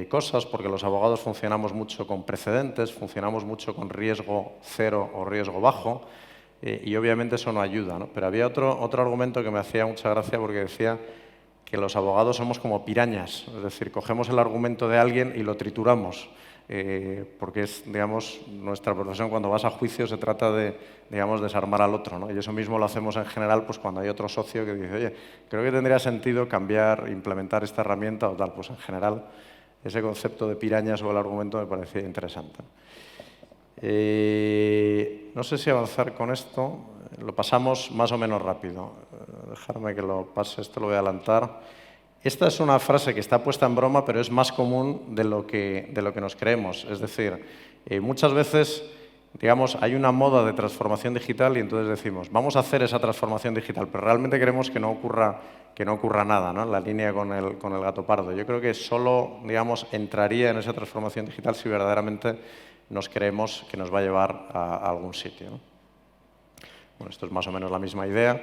cosas, porque los abogados funcionamos mucho con precedentes, funcionamos mucho con riesgo cero o riesgo bajo y obviamente eso no ayuda, ¿no? Pero había otro argumento que me hacía mucha gracia porque decía que los abogados somos como pirañas, es decir, cogemos el argumento de alguien y lo trituramos, porque es, digamos, nuestra profesión. Cuando vas a juicio se trata de, digamos, desarmar al otro, ¿no? Y eso mismo lo hacemos en general pues cuando hay otro socio que dice, oye, creo que tendría sentido cambiar, implementar esta herramienta o tal. Pues en general ese concepto de piraña sobre el argumento me parecía interesante. No sé si avanzar con esto, lo pasamos más o menos rápido. Dejarme que lo pase, esto lo voy a adelantar. Esta es una frase que está puesta en broma, pero es más común de lo que nos creemos. Es decir, muchas veces, digamos, hay una moda de transformación digital y entonces decimos, vamos a hacer esa transformación digital, pero realmente queremos que no ocurra nada, ¿no? En la línea con el gato pardo. Yo creo que solo, digamos, entraría en esa transformación digital si verdaderamente nos creemos que nos va a llevar a algún sitio, ¿no? Bueno, esto es más o menos la misma idea.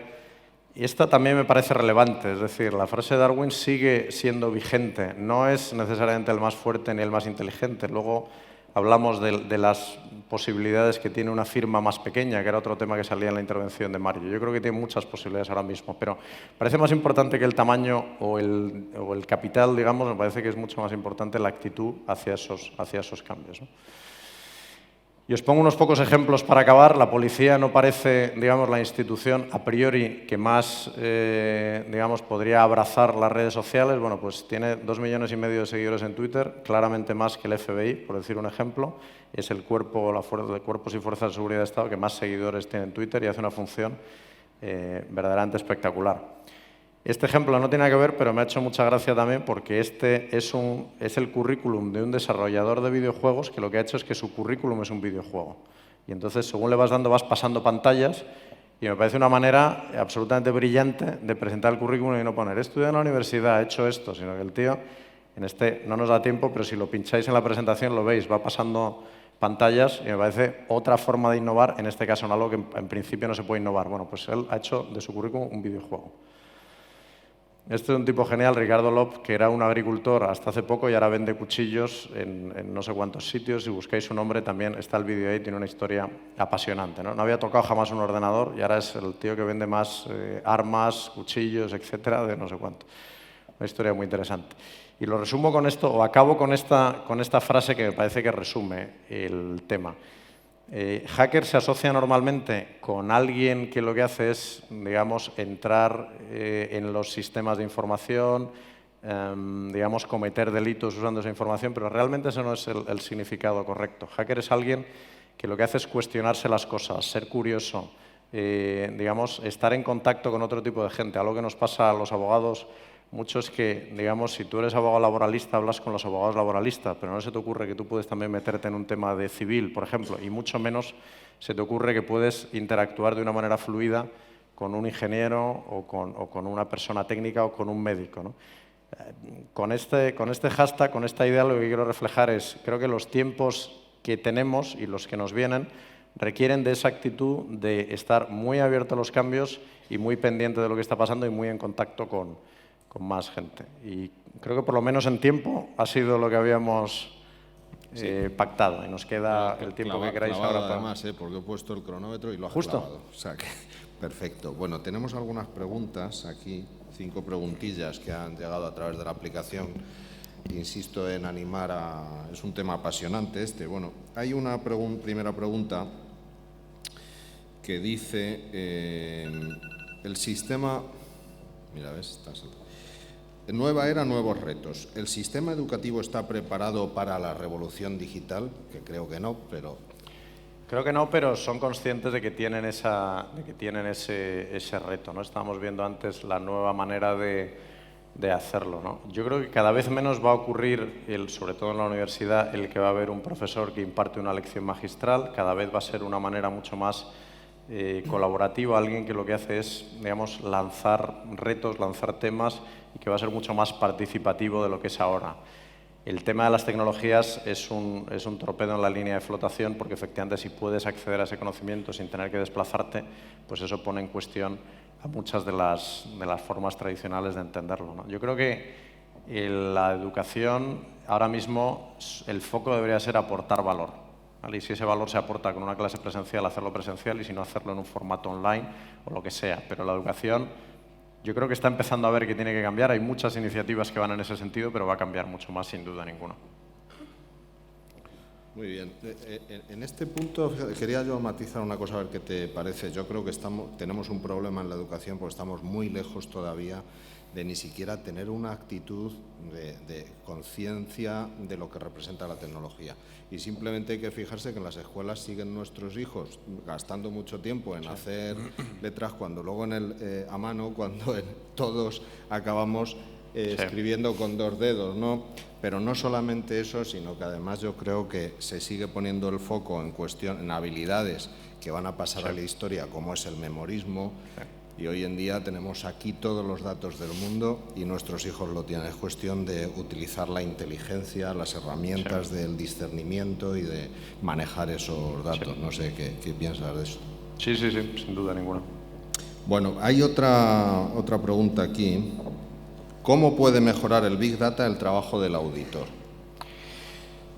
Y esta también me parece relevante, es decir, la frase de Darwin sigue siendo vigente. No es necesariamente el más fuerte ni el más inteligente. Luego hablamos de las posibilidades que tiene una firma más pequeña, que era otro tema que salía en la intervención de Mario. Yo creo que tiene muchas posibilidades ahora mismo, pero parece más importante que el tamaño o el capital, digamos, me parece que es mucho más importante la actitud hacia esos cambios, ¿no? Y os pongo unos pocos ejemplos para acabar. La policía no parece, digamos, la institución a priori que más, digamos, podría abrazar las redes sociales. Bueno, pues tiene 2,5 millones de seguidores en Twitter, claramente más que el FBI, por decir un ejemplo. Es el cuerpo, de cuerpos y fuerzas de seguridad de Estado que más seguidores tiene en Twitter y hace una función verdaderamente espectacular. Este ejemplo no tiene nada que ver, pero me ha hecho mucha gracia también porque este es el currículum de un desarrollador de videojuegos que lo que ha hecho es que su currículum es un videojuego. Y entonces, según le vas dando, vas pasando pantallas y me parece una manera absolutamente brillante de presentar el currículum y no poner, he estudiado en la universidad, he hecho esto, sino que el tío, en este no nos da tiempo, pero si lo pincháis en la presentación lo veis, va pasando pantallas y me parece otra forma de innovar, en este caso en algo que en principio no se puede innovar. Bueno, pues él ha hecho de su currículum un videojuego. Este es un tipo genial, Ricardo Lop, que era un agricultor hasta hace poco y ahora vende cuchillos en no sé cuántos sitios. Si buscáis su nombre también está el vídeo ahí, tiene una historia apasionante, ¿no? No había tocado jamás un ordenador y ahora es el tío que vende más armas, cuchillos, etcétera, de no sé cuánto. Una historia muy interesante. Y lo resumo con esto, o acabo con esta frase que me parece que resume el tema. Hacker se asocia normalmente con alguien que lo que hace es, digamos, entrar en los sistemas de información, digamos, cometer delitos usando esa información, pero realmente ese no es el significado correcto. Hacker es alguien que lo que hace es cuestionarse las cosas, ser curioso, digamos, estar en contacto con otro tipo de gente. Algo que nos pasa a los abogados mucho es que, digamos, si tú eres abogado laboralista, hablas con los abogados laboralistas, pero no se te ocurre que tú puedes también meterte en un tema de civil, por ejemplo, y mucho menos se te ocurre que puedes interactuar de una manera fluida con un ingeniero o con una persona técnica o con un médico, ¿no? Con este hashtag, con esta idea, lo que quiero reflejar es, creo que los tiempos que tenemos y los que nos vienen requieren de esa actitud de estar muy abierto a los cambios y muy pendiente de lo que está pasando y muy en contacto con más gente. Y creo que por lo menos en tiempo ha sido lo que habíamos pactado y nos queda el tiempo que queráis ahora para... Además, porque he puesto el cronómetro y lo has justo clavado. O sea que, perfecto. Bueno, tenemos algunas preguntas aquí, 5 preguntillas que han llegado a través de la aplicación. Insisto en animar a... Es un tema apasionante este. Bueno, hay una primera pregunta que dice el sistema... Mira, ¿ves? Está saltando. Nueva era, nuevos retos. ¿El sistema educativo está preparado para la revolución digital? Que creo que no, pero... Creo que no, pero son conscientes de que tienen ese reto, ¿no? Estábamos viendo antes la nueva manera de hacerlo, ¿no? Yo creo que cada vez menos va a ocurrir, sobre todo en la universidad, el que va a haber un profesor que imparte una lección magistral. Cada vez va a ser una manera mucho más colaborativa, alguien que lo que hace es, digamos, lanzar retos, lanzar temas y que va a ser mucho más participativo de lo que es ahora. El tema de las tecnologías es un torpedo en la línea de flotación porque efectivamente si puedes acceder a ese conocimiento sin tener que desplazarte, pues eso pone en cuestión a muchas de las formas tradicionales de entenderlo, ¿no? Yo creo que la educación ahora mismo el foco debería ser aportar valor. ¿Vale? Y si ese valor se aporta con una clase presencial, hacerlo presencial y si no, hacerlo en un formato online o lo que sea. Pero la educación yo creo que está empezando a ver que tiene que cambiar. Hay muchas iniciativas que van en ese sentido, pero va a cambiar mucho más sin duda ninguna. Muy bien. En este punto quería yo matizar una cosa, a ver qué te parece. Yo creo que tenemos un problema en la educación porque estamos muy lejos todavía de ni siquiera tener una actitud de conciencia de lo que representa la tecnología. Y simplemente hay que fijarse que en las escuelas siguen nuestros hijos gastando mucho tiempo en hacer letras cuando luego a mano, cuando todos acabamos escribiendo con 2 dedos, ¿no? Pero no solamente eso, sino que además yo creo que se sigue poniendo el foco en habilidades que van a pasar a la historia, como es el memorismo. Y hoy en día tenemos aquí todos los datos del mundo y nuestros hijos lo tienen. Es cuestión de utilizar la inteligencia, las herramientas del discernimiento y de manejar esos datos. No sé qué piensas de eso. Sí, sin duda ninguna. Bueno, hay otra pregunta aquí. ¿Cómo puede mejorar el Big Data el trabajo del auditor?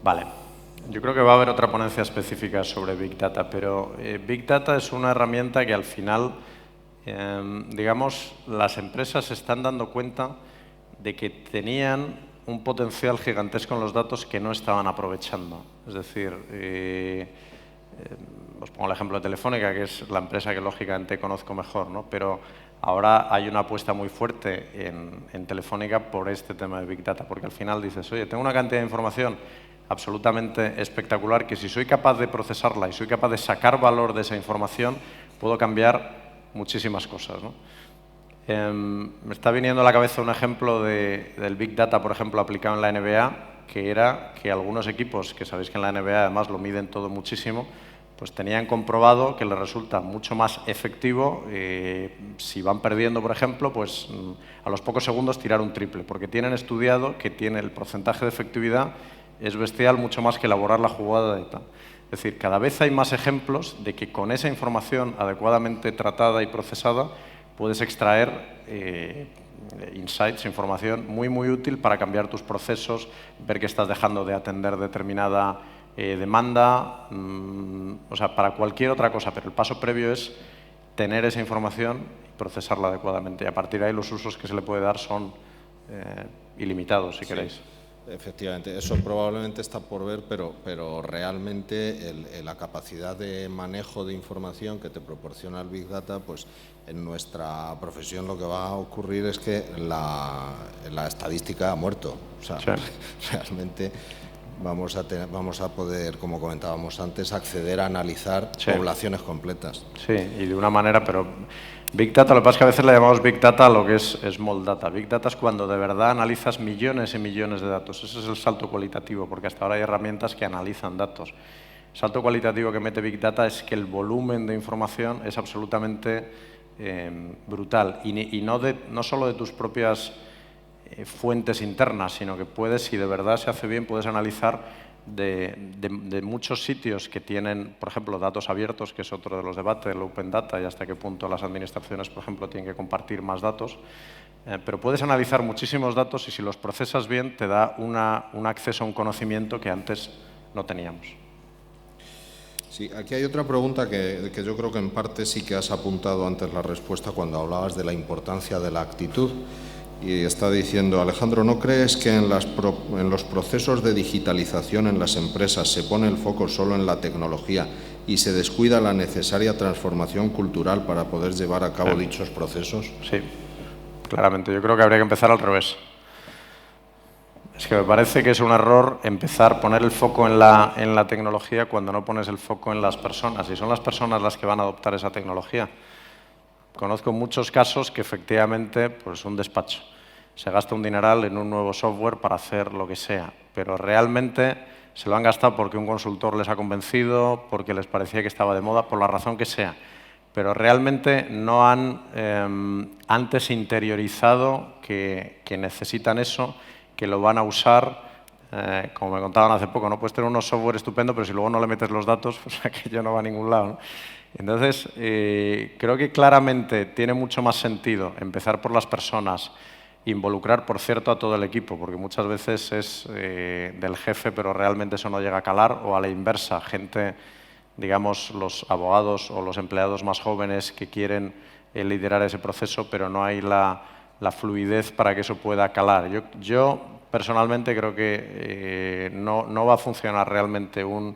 Vale. Yo creo que va a haber otra ponencia específica sobre Big Data, pero Big Data es una herramienta que al final, digamos, las empresas se están dando cuenta de que tenían un potencial gigantesco en los datos que no estaban aprovechando. Es decir, os pongo el ejemplo de Telefónica, que es la empresa que lógicamente conozco mejor, ¿no? Pero ahora hay una apuesta muy fuerte en Telefónica por este tema de Big Data, porque al final dices, oye, tengo una cantidad de información absolutamente espectacular que si soy capaz de procesarla y soy capaz de sacar valor de esa información, puedo cambiar muchísimas cosas, ¿no? Me está viniendo a la cabeza un ejemplo del Big Data, por ejemplo, aplicado en la NBA, que era que algunos equipos, que sabéis que en la NBA además lo miden todo muchísimo, pues tenían comprobado que les resulta mucho más efectivo si van perdiendo, por ejemplo, pues a los pocos segundos tirar un triple, porque tienen estudiado que tiene el porcentaje de efectividad es bestial, mucho más que elaborar la jugada de tal. Es decir, cada vez hay más ejemplos de que con esa información adecuadamente tratada y procesada puedes extraer insights, información muy útil para cambiar tus procesos, ver que estás dejando de atender determinada demanda, o sea, para cualquier otra cosa, pero el paso previo es tener esa información y procesarla adecuadamente. Y a partir de ahí los usos que se le puede dar son ilimitados, si queréis. Efectivamente, eso probablemente está por ver, pero realmente la capacidad de manejo de información que te proporciona el Big Data, pues en nuestra profesión lo que va a ocurrir es que la estadística ha muerto. O sea, realmente vamos a poder, como comentábamos antes, acceder a analizar poblaciones completas. Sí, y de una manera, pero Big Data, lo que pasa es que a veces le llamamos Big Data a lo que es Small Data. Big Data es cuando de verdad analizas millones y millones de datos. Ese es el salto cualitativo, porque hasta ahora hay herramientas que analizan datos. El salto cualitativo que mete Big Data es que el volumen de información es absolutamente brutal. Y no solo de tus propias fuentes internas, sino que puedes, si de verdad se hace bien, puedes analizar de muchos sitios que tienen, por ejemplo, datos abiertos, que es otro de los debates, el Open Data, y hasta qué punto las administraciones, por ejemplo, tienen que compartir más datos. Pero puedes analizar muchísimos datos y si los procesas bien te da un acceso a un conocimiento que antes no teníamos. Sí, aquí hay otra pregunta que yo creo que en parte sí que has apuntado antes la respuesta cuando hablabas de la importancia de la actitud. Y está diciendo, Alejandro, ¿no crees que en los procesos de digitalización en las empresas se pone el foco solo en la tecnología y se descuida la necesaria transformación cultural para poder llevar a cabo dichos procesos? Sí, claramente. Yo creo que habría que empezar al revés. Es que me parece que es un error poner el foco en la tecnología cuando no pones el foco en las personas. Y son las personas las que van a adoptar esa tecnología. Conozco muchos casos que efectivamente, pues un despacho, se gasta un dineral en un nuevo software para hacer lo que sea, pero realmente se lo han gastado porque un consultor les ha convencido, porque les parecía que estaba de moda, por la razón que sea. Pero realmente no han antes interiorizado que necesitan eso, que lo van a usar. Como me contaban hace poco, no puedes tener unos software estupendo, pero si luego no le metes los datos, pues aquello no va a ningún lado, ¿no? Entonces, creo que claramente tiene mucho más sentido empezar por las personas, involucrar, por cierto, a todo el equipo, porque muchas veces es del jefe, pero realmente eso no llega a calar, o a la inversa, gente, digamos, los abogados o los empleados más jóvenes que quieren liderar ese proceso, pero no hay la fluidez para que eso pueda calar. Yo personalmente creo que no va a funcionar realmente un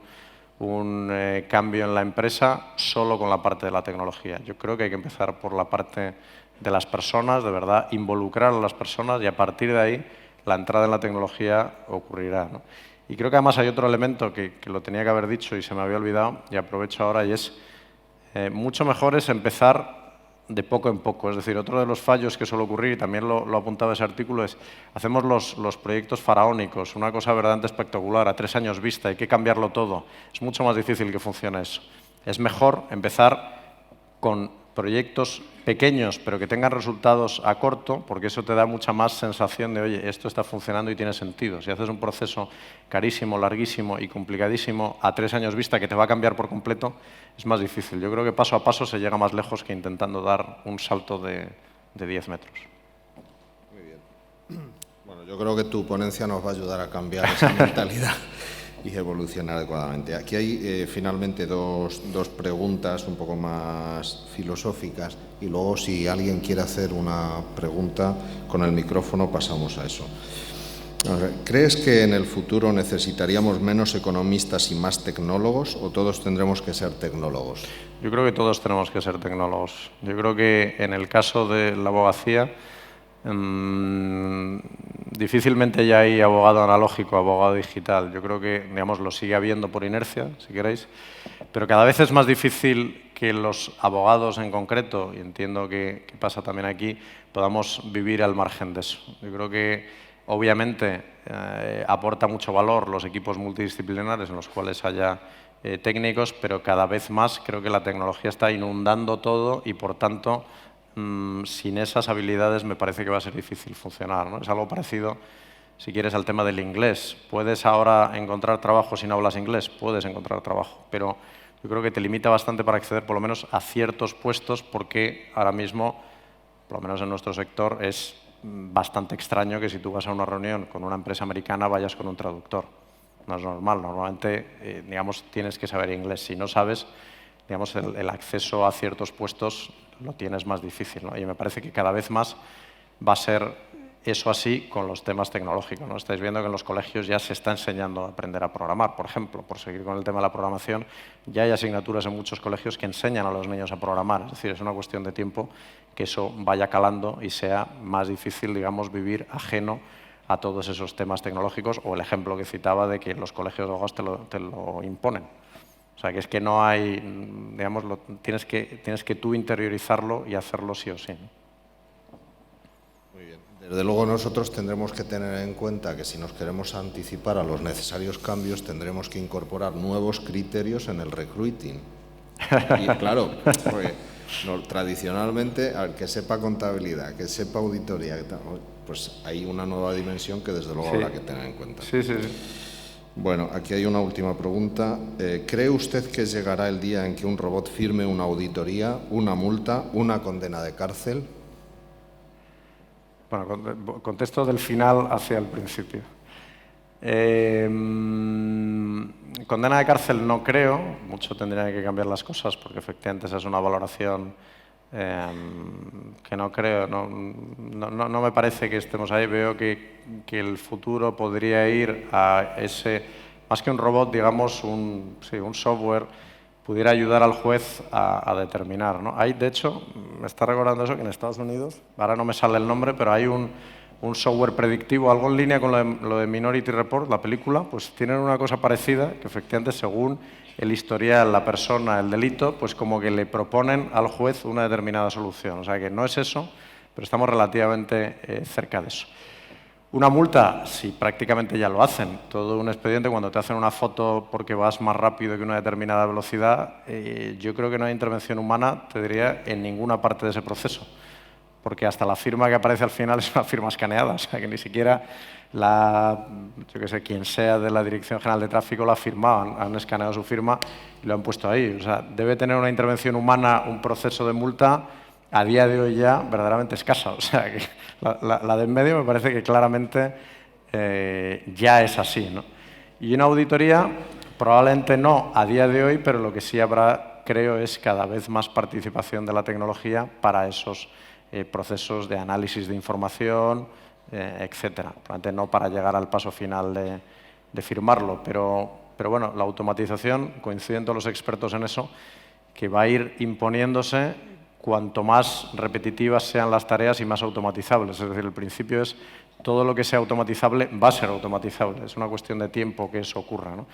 cambio en la empresa solo con la parte de la tecnología. Yo creo que hay que empezar por la parte de las personas, de verdad, involucrar a las personas y a partir de ahí la entrada en la tecnología ocurrirá, ¿no? Y creo que además hay otro elemento que lo tenía que haber dicho y se me había olvidado y aprovecho ahora y es mucho mejor es empezar de poco en poco. Es decir, otro de los fallos que suele ocurrir, y también lo apuntaba ese artículo, es hacemos los proyectos faraónicos, una cosa verdaderamente espectacular, a 3 años vista, hay que cambiarlo todo. Es mucho más difícil que funcione eso. Es mejor empezar con proyectos pequeños, pero que tengan resultados a corto, porque eso te da mucha más sensación de, oye, esto está funcionando y tiene sentido. Si haces un proceso carísimo, larguísimo y complicadísimo a 3 años vista que te va a cambiar por completo, es más difícil. Yo creo que paso a paso se llega más lejos que intentando dar un salto de 10 metros. Muy bien. Bueno, yo creo que tu ponencia nos va a ayudar a cambiar esa mentalidad y evolucionar adecuadamente. Aquí hay finalmente dos preguntas un poco más filosóficas y luego si alguien quiere hacer una pregunta con el micrófono pasamos a eso. ¿Crees que en el futuro necesitaríamos menos economistas y más tecnólogos o todos tendremos que ser tecnólogos? Yo creo que todos tenemos que ser tecnólogos. Yo creo que en el caso de la abogacía difícilmente ya hay abogado analógico, abogado digital. Yo creo que, digamos, lo sigue habiendo por inercia, si queréis, pero cada vez es más difícil que los abogados en concreto, y entiendo que pasa también aquí, podamos vivir al margen de eso. Yo creo que, obviamente, aporta mucho valor los equipos multidisciplinares en los cuales haya técnicos, pero cada vez más creo que la tecnología está inundando todo y, por tanto, sin esas habilidades me parece que va a ser difícil funcionar, ¿no? Es algo parecido, si quieres, al tema del inglés. ¿Puedes ahora encontrar trabajo si no hablas inglés? Puedes encontrar trabajo, pero yo creo que te limita bastante para acceder por lo menos a ciertos puestos porque ahora mismo, por lo menos en nuestro sector, es bastante extraño que si tú vas a una reunión con una empresa americana vayas con un traductor. No es normal. Normalmente, digamos, tienes que saber inglés. Si no sabes, digamos, el acceso a ciertos puestos lo tienes más difícil, ¿no? Y me parece que cada vez más va a ser eso así con los temas tecnológicos, ¿no? Estáis viendo que en los colegios ya se está enseñando a aprender a programar, por ejemplo, por seguir con el tema de la programación, ya hay asignaturas en muchos colegios que enseñan a los niños a programar, es decir, es una cuestión de tiempo que eso vaya calando y sea más difícil, digamos, vivir ajeno a todos esos temas tecnológicos, o el ejemplo que citaba de que los colegios de abogados te lo imponen. O sea, que es que no hay, digamos, tienes que tú interiorizarlo y hacerlo sí o sí, ¿no? Muy bien. Desde luego nosotros tendremos que tener en cuenta que si nos queremos anticipar a los necesarios cambios tendremos que incorporar nuevos criterios en el recruiting. Y claro, porque tradicionalmente al que sepa contabilidad, que sepa auditoría, pues hay una nueva dimensión que desde luego habrá que tener en cuenta. Sí. Bueno, aquí hay una última pregunta. ¿Cree usted que llegará el día en que un robot firme una auditoría, una multa, una condena de cárcel? Bueno, contesto del final hacia el principio. Condena de cárcel no creo, mucho tendrían que cambiar las cosas porque efectivamente esa es una valoración que no creo, no me parece que estemos ahí. Veo que el futuro podría ir a ese, más que un robot, digamos, un software, pudiera ayudar al juez a determinar, ¿no? Hay, de hecho, me está recordando eso, que en Estados Unidos, ahora no me sale el nombre, pero hay un software predictivo, algo en línea con lo de Minority Report, la película, pues tienen una cosa parecida, que efectivamente según el historial, la persona, el delito, pues como que le proponen al juez una determinada solución. O sea que no es eso, pero estamos relativamente cerca de eso. Una multa, sí, prácticamente ya lo hacen. Todo un expediente, cuando te hacen una foto porque vas más rápido que una determinada velocidad, yo creo que no hay intervención humana, te diría, en ninguna parte de ese proceso. Porque hasta la firma que aparece al final es una firma escaneada, o sea que ni siquiera yo qué sé, quien sea de la Dirección General de Tráfico la ha firmado, han escaneado su firma y lo han puesto ahí. O sea, debe tener una intervención humana, un proceso de multa, a día de hoy ya verdaderamente escasa. O sea, que la de en medio me parece que claramente ya es así, ¿no? Y una auditoría, probablemente no a día de hoy, pero lo que sí habrá, creo, es cada vez más participación de la tecnología para esos procesos de análisis de información, etcétera. Probablemente no para llegar al paso final de firmarlo, pero bueno, la automatización, coinciden todos los expertos en eso, que va a ir imponiéndose cuanto más repetitivas sean las tareas y más automatizables. Es decir, el principio es todo lo que sea automatizable va a ser automatizable. Es una cuestión de tiempo que eso ocurra, ¿no?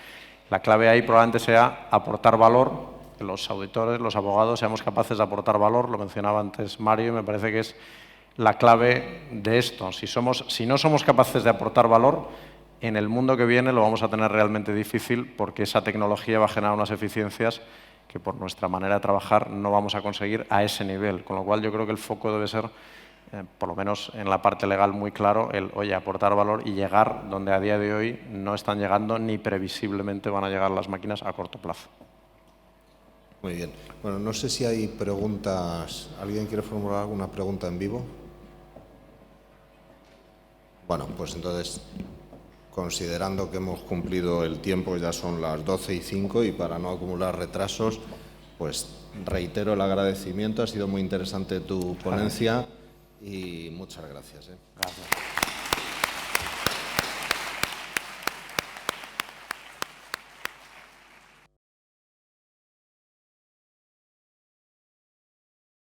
La clave ahí probablemente sea aportar valor, que los auditores, los abogados, seamos capaces de aportar valor. Lo mencionaba antes Mario y me parece que es la clave de esto. Si no somos capaces de aportar valor, en el mundo que viene lo vamos a tener realmente difícil porque esa tecnología va a generar unas eficiencias que por nuestra manera de trabajar no vamos a conseguir a ese nivel. Con lo cual yo creo que el foco debe ser, por lo menos en la parte legal muy claro, oye, aportar valor y llegar donde a día de hoy no están llegando ni previsiblemente van a llegar las máquinas a corto plazo. Muy bien. Bueno, no sé si hay preguntas. ¿Alguien quiere formular alguna pregunta en vivo? Bueno, pues entonces, considerando que hemos cumplido el tiempo, ya son las 12:05 y para no acumular retrasos, pues reitero el agradecimiento. Ha sido muy interesante tu ponencia y muchas gracias. Gracias.